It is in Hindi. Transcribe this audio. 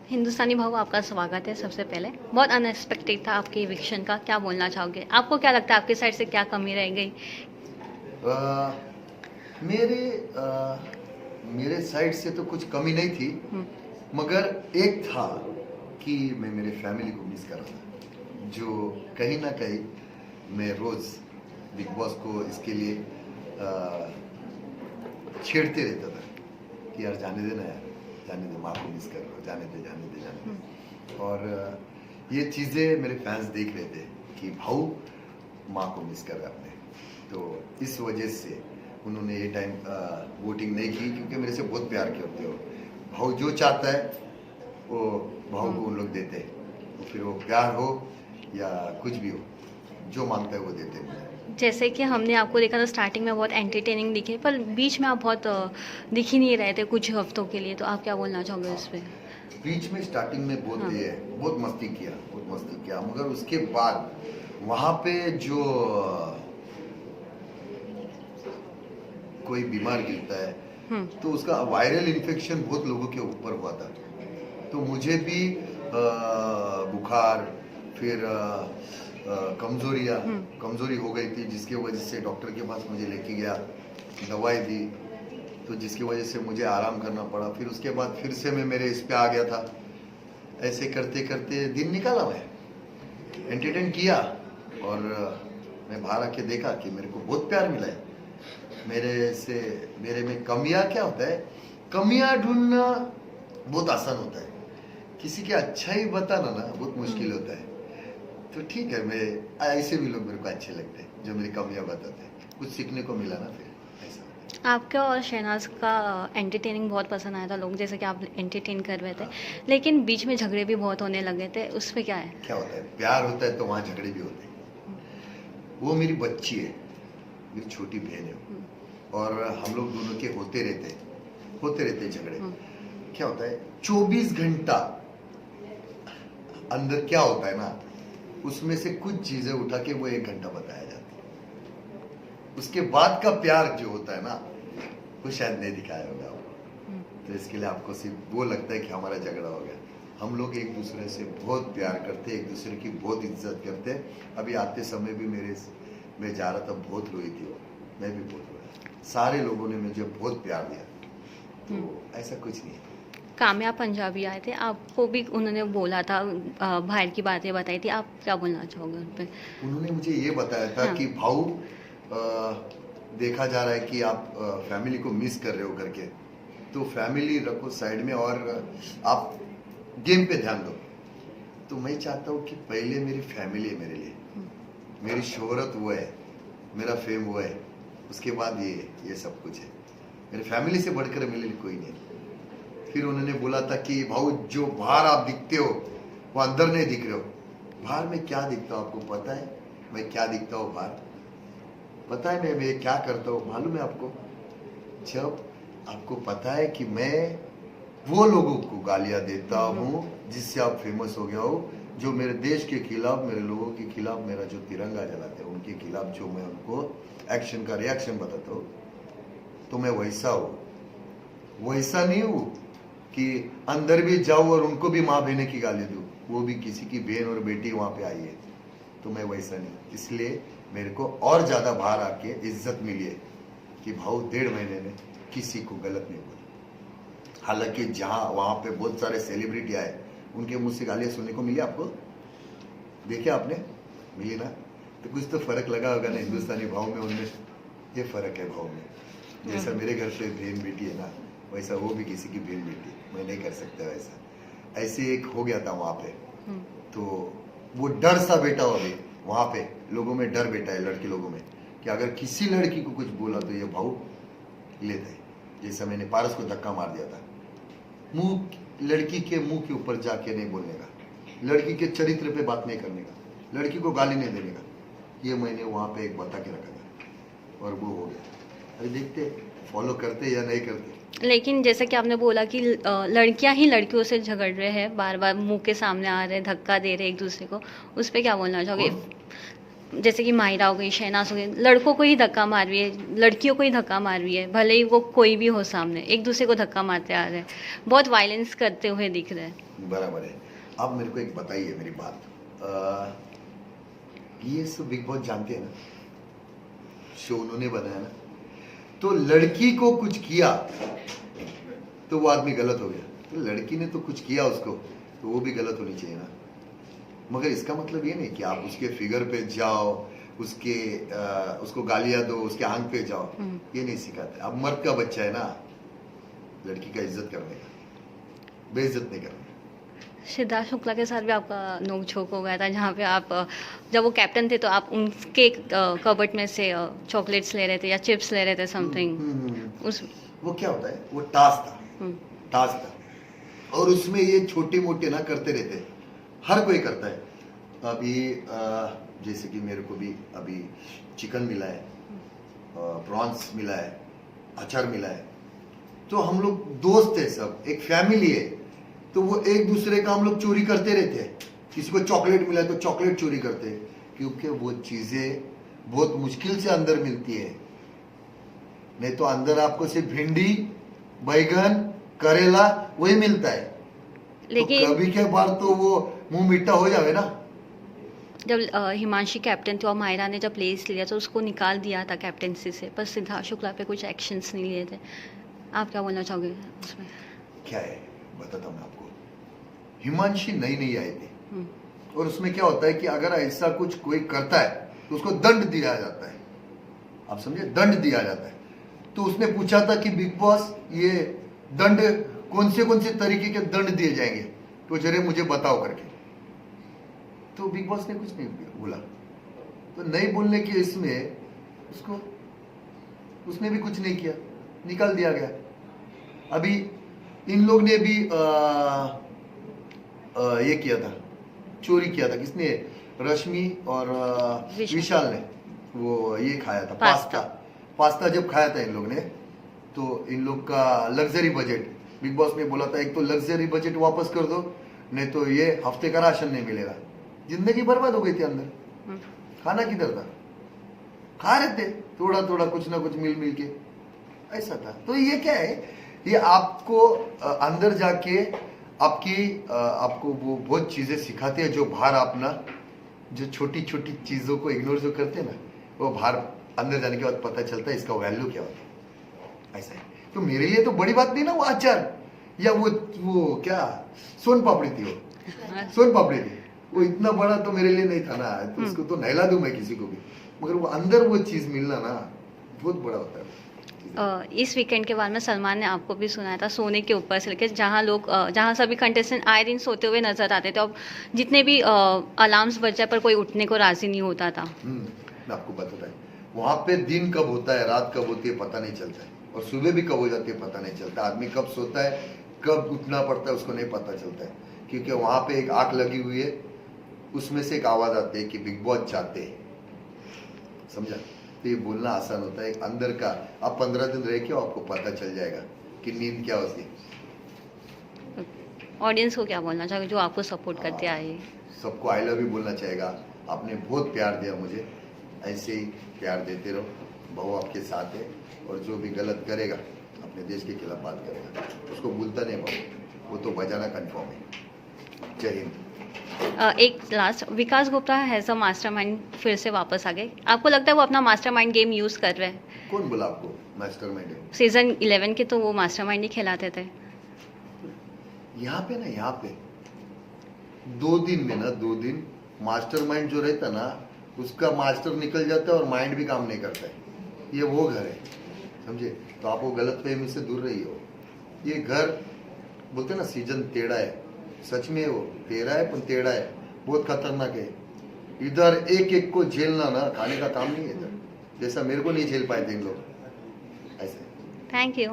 हिंदुस्तानी भाव आपका स्वागत है। सबसे पहले बहुत अनएक्सपेक्टेड था आपके इविक्शन का, क्या बोलना चाहोगे? आपको क्या लगता है आपकी साइड से क्या कमी रह गई? अ, मेरे मेरे साइड से तो कुछ कमी नहीं थी, हम्म, मगर एक था कि मैं मेरे फैमिली को मिस कर रहा था, जो कहीं ना कहीं मैं रोज बिग बॉस को इसके लिए छेड़ते रहता था कि यार जाने देना, यार जाने दे, माँ को मिस कर रहा हूँ, जाने दे जाने दे जाने दे। और ये चीज़ें मेरे फैंस देख रहे थे कि भाऊ माँ को मिस कर रहा है अपने, तो इस वजह से उन्होंने ये टाइम वोटिंग नहीं की, क्योंकि मेरे से बहुत प्यार करते हो। भाऊ जो चाहता है वो भाऊ को उन लोग देते हैं, तो फिर वो प्यार हो या कुछ भी हो, जो मांगता है वो देते हैं मुझे। जैसे कि हमने आपको देखा था स्टार्टिंग में बहुत एंटरटेनिंग दिखे, पर बीच में आप बहुत दिख ही नहीं रहे थे कुछ हफ्तों के लिए, तो आप क्या बोलना चाहोगे इस पे? बीच में स्टार्टिंग में बहुत हाँ। बहुत मस्ती किया, मगर उसके बाद वहाँ पे जो कोई बीमार गिरता है हम्म, तो उसका वायरल इन्फेक्शन बहुत लोगों के ऊपर हुआ था, तो मुझे भी बुखार, फिर कमजोरी हो गई थी, जिसकी वजह से डॉक्टर के पास मुझे लेके गया, दवाई दी, तो जिसकी वजह से मुझे आराम करना पड़ा। फिर उसके बाद फिर से मैं मेरे इस पे आ गया था। ऐसे करते करते दिन निकाला, मैं एंटरटेन किया, और मैं बाहर आके देखा कि मेरे को बहुत प्यार मिला है। मेरे में कमियां क्या होता है, कमियां ढूंढना बहुत आसान होता है, किसी के अच्छा ही बताना ना बहुत मुश्किल होता है। तो ठीक है, मैं ऐसे भी लोग मेरे को अच्छे लगते हैं जो मेरी कमियां बताते हैं, कुछ सीखने को मिला ना, फिर ऐसा। आपका और शहनाज का एंटरटेनिंग बहुत पसंद आया था लोग, जैसे कि आप एंटरटेन कर रहे थे, लेकिन बीच में झगड़े भी बहुत होने लगे थे, उस पे क्या है? क्या होता है, प्यार होता है तो वहाँ झगड़े भी होते हैं। वो मेरी बच्ची है, मेरी छोटी बहन है, हम्म, और हम लोग दोनों के होते रहते झगड़े। हम्म, क्या होता है, 24 घंटा अंदर क्या होता है ना, उसमें से कुछ चीजें उठा के वो 1 घंटा बताया जाता है। उसके बाद का प्यार जो होता है ना, वो शायद नहीं दिखाया होगा आपको। हम्म। तो इसके लिए आपको सिर्फ वो लगता है कि हमारा झगड़ा हो गया। हम लोग एक दूसरे से बहुत प्यार करते हैं, एक दूसरे की बहुत इज्जत करते हैं। अभी आते समय भी मैं जा रहा था, बहुत रोई थी वो, मैं भी बहुत रोया। सारे लोगों ने मुझे बहुत प्यार दिया, तो ऐसा कुछ नहीं है। काम्या पंजाबी आए थे, आपको भी उन्होंने बोला था, बाहर की बातें बताई थी, आप क्या बोलना चाहोगे उन पे? उन्होंने मुझे ये बताया था हाँ। कि भाऊ, देखा जा रहा है कि आप फैमिली को मिस कर रहे हो करके, तो फैमिली रखो साइड में और आप गेम पे ध्यान दो। तो मैं चाहता हूँ कि पहले मेरी फैमिली है मेरे लिए, मेरी शोहरत वो है, मेरा फेम वो है, उसके बाद ये सब कुछ है। मेरी फैमिली से बढ़कर मेरे लिए कोई नहीं। फिर उन्होंने बोला था कि भाऊ, जो बाहर आप दिखते हो वो अंदर नहीं दिख रहे हो। बाहर में क्या दिखता हूँ आपको पता है, मैं क्या दिखता हूँ बाहर पता है, मैं क्या करता हूँ मालूम है आपको? जब आपको पता है कि मैं वो लोगों को गालियां देता हूँ जिससे आप फेमस हो गया हो, जो मेरे देश के खिलाफ, मेरे लोगों के खिलाफ, मेरा जो तिरंगा जलाते हैं उनके खिलाफ, जो मैं उनको एक्शन का रिएक्शन बताता हूँ, तो मैं वैसा हूँ। वैसा नहीं हूँ कि अंदर भी जाऊँ और उनको भी माँ बहने की गाली दूँ, वो भी किसी की बहन और बेटी वहाँ पे आई है, तो मैं वैसा नहीं। इसलिए मेरे को और ज्यादा बाहर आके इज्जत मिली है कि भाऊ 1.5 महीने में किसी को गलत नहीं बोला। हालांकि जहाँ वहाँ पे बहुत सारे सेलिब्रिटी आए, उनके मुंह से गालियाँ सुनने को मिली, आपको देखे आपने, मिली ना? तो कुछ तो फर्क लगा होगा ना हिंदुस्तानी भाव में, उनमें ये फर्क है भाव में। जैसा मेरे घर पे बहन बेटी है ना, वैसा वो भी किसी की बहन बेटी, मैं नहीं कर सकता वैसा। ऐसे एक हो गया था वहाँ पे, तो वो डर सा बैठा हो अभी वहाँ पे, लोगों में डर बैठा है, लड़के लोगों में, कि अगर किसी लड़की को कुछ बोला तो ये भाऊ लेते हैं। जैसा मैंने पारस को धक्का मार दिया था, लड़की के मुंह के ऊपर जाके नहीं बोलने का, लड़की के चरित्र पे बात नहीं करने का, लड़की को गाली नहीं देने का, ये मैंने वहाँ पे एक बता के रखा था, और वो हो गया। अरे देखते फॉलो करते या नहीं करते। लेकिन जैसे कि आपने बोला कि लड़कियां ही लड़कियों से झगड़ रहे हैं, बार बार मुंह के सामने आ रहे हैं, धक्का दे रहे हैं एक दूसरे को, उस पे क्या बोलना चाहोगे? कौन? जैसे कि माहिरा हो गई, शहनाज हो गई, लड़कों को ही धक्का मार रही है, लड़कियों को ही धक्का मार रही है, भले ही वो कोई भी हो सामने, एक दूसरे को धक्का मारते आ रहे हैं, बहुत वायलेंस करते हुए दिख रहे हैं। बराबर है। आप मेरे को एक बताइए मेरी बात, ये सब बिग बॉस जानते हैं ना, शो उन्होंने बनाया ना, तो लड़की को कुछ किया तो वो आदमी गलत हो गया, तो लड़की ने तो कुछ किया उसको, तो वो भी गलत होनी चाहिए ना। मगर इसका मतलब ये नहीं कि आप उसके फिगर पे जाओ, उसको गालियां दो, उसके आंख पे जाओ, ये नहीं सिखाते। अब मर्द का बच्चा है ना, लड़की का इज्जत करने का, बेइज्जत नहीं करने का। सिद्धार्थ शुक्ला के साथ भी आपका नोक झोंक हो गया था, जहाँ पे आप जब वो कैप्टन थे तो आप उनके कबर्ड में से चॉकलेट्स ले रहे थे या चिप्स ले रहे थे समथिंग उस वो क्या होता है, वो टास्क था, हम्म, टास्क था, और उसमें ये छोटे मोटे ना करते रहते हैं, हर कोई करता है। अभी जैसे कि मेरे को भी अभी चिकन मिला है, प्रॉन्स मिला है, अचार मिला है, तो हम लोग दोस्त है, सब एक फैमिली है, तो वो एक दूसरे का हम लोग चोरी करते रहते हैं। किसी को चॉकलेट मिला है तो चॉकलेट चोरी करते हैं, क्योंकि वो चीजें बहुत मुश्किल से अंदर मिलती है। नहीं तो अंदर आपको सिर्फ भिंडी, बैगन, करेला वही मिलता है। लेकिन तो कभी के बार तो वो मुंह मीठा हो जावे ना। जब हिमांशी कैप्टन थी और माहिरा ने जब प्लेस लिया तो उसको निकाल दिया था कैप्टनसी से, पर सिद्धार्थ शुक्ला पे कुछ एक्शंस नहीं लिए थे। आप क्या बोलना चाहोगे उसमें? क्या है बताता हूँ मैं आपको। हिमांशी नई नई आई थी, हम्म, और उसमें क्या होता है कि अगर ऐसा कुछ कोई करता है तो उसको दंड दिया जाता है, आप समझे, दंड दिया जाता है। तो उसने पूछा था कि बिग बॉस ये दंड कौन से तरीके के दंड दिए जाएंगे, तो जरा मुझे बताओ करके। तो बिग बॉस ने कुछ नहीं बोला, तो नहीं बोलने के इसमें उसने भी कुछ नहीं किया, निकाल दिया गया। अभी इन लोग ने भी ये किया था, चोरी किया था, किसने, रश्मि और विशाल ने वो ये खाया था, पास्ता जब खाया था इन लोग ने, तो इन लोग का लग्जरी बजट, बिग बॉस ने बोला था एक तो लग्जरी बजट वापस कर दो, नहीं तो ये हफ्ते का राशन नहीं मिलेगा। जिंदगी बर्बाद हो गई थी अंदर, खाना किधर था, खा रहे थे थोड़ा थोड़ा कुछ ना कुछ मिल के, ऐसा था। तो ये क्या है, ये आपको अंदर जाके आपको वो बहुत चीजें सिखाती है, जो बाहर आप ना, जो छोटी छोटी चीजों को इग्नोर जो करते हैं ना, वो बाहर अंदर जाने के बाद पता चलता है इसका वैल्यू क्या होता है। ऐसा है। तो मेरे लिए तो बड़ी बात नहीं ना वो अचार, या वो क्या सोन पापड़ी थी, वो सोन पापड़ी थी, वो इतना बड़ा तो मेरे लिए नहीं था ना, तो उसको तो नहला दूं मैं किसी को भी, मगर वो अंदर वो चीज मिलना ना बहुत बड़ा होता है। इस वीकेंड के बाद में सलमान ने आपको भी सुनाया था सोने के ऊपर से लेकर जहाँ सभी कंटेस्टेंट आए दिन सोते हुए नजर आते थे, और जितने भी अलार्म्स बज जाए पर कोई उठने को राजी नहीं होता था। मैं आपको बताता है, वहां पे दिन कब होता है, रात कब होती है पता नहीं चलता है, और सुबह भी कब हो जाती है पता नहीं चलता। आदमी कब सोता है, कब उठना पड़ता है उसको नहीं पता चलता है, क्योंकि वहां पे एक आग लगी हुई है, उसमें से एक आवाज आती है कि बिग बॉस चाहते हैं, समझा। तो ये बोलना आसान होता है, एक अंदर का, आप 15 दिन रह के आपको पता चल जाएगा कि नींद क्या होती है। ऑडियंस को क्या बोलना चाहोगे जो आपको सपोर्ट करते आए? सबको आई लव यू बोलना चाहेगा। आपने बहुत प्यार दिया मुझे, ऐसे ही प्यार देते रहो, बहू आपके साथ है, और जो भी गलत करेगा अपने देश के खिलाफ बात करेगा उसको भूलता नहीं बहू, वो तो बजाना कन्फर्म है। जय हिंद। एक last, Vikas Gupta has a mastermind फिर से वापस आ गए, आपको लगता है वो अपना मास्टरमाइंड गेम यूज कर रहे हैं? कौन बोला आपको मास्टरमाइंड है? सीजन 11 के तो वो मास्टरमाइंड ही खिलाते थे। यहाँ पे ना, यहाँ पे 2 दिन में ना, 2 दिन मास्टरमाइंड जो रहता ना, उसका मास्टर निकल जाता है और माइंड भी काम नहीं करता है। ये वो घर है, समझे। तो आप वो गलत फहमी से दूर रही हो। ये घर बोलते ना सीजन टेढ़ा है, सच में वो टेढ़ा है, पर टेढ़ा है, बहुत खतरनाक है। इधर एक एक को झेलना ना खाने का काम नहीं है इधर, जैसा मेरे को नहीं झेल पाए थे इन लोग, ऐसे। Thank you.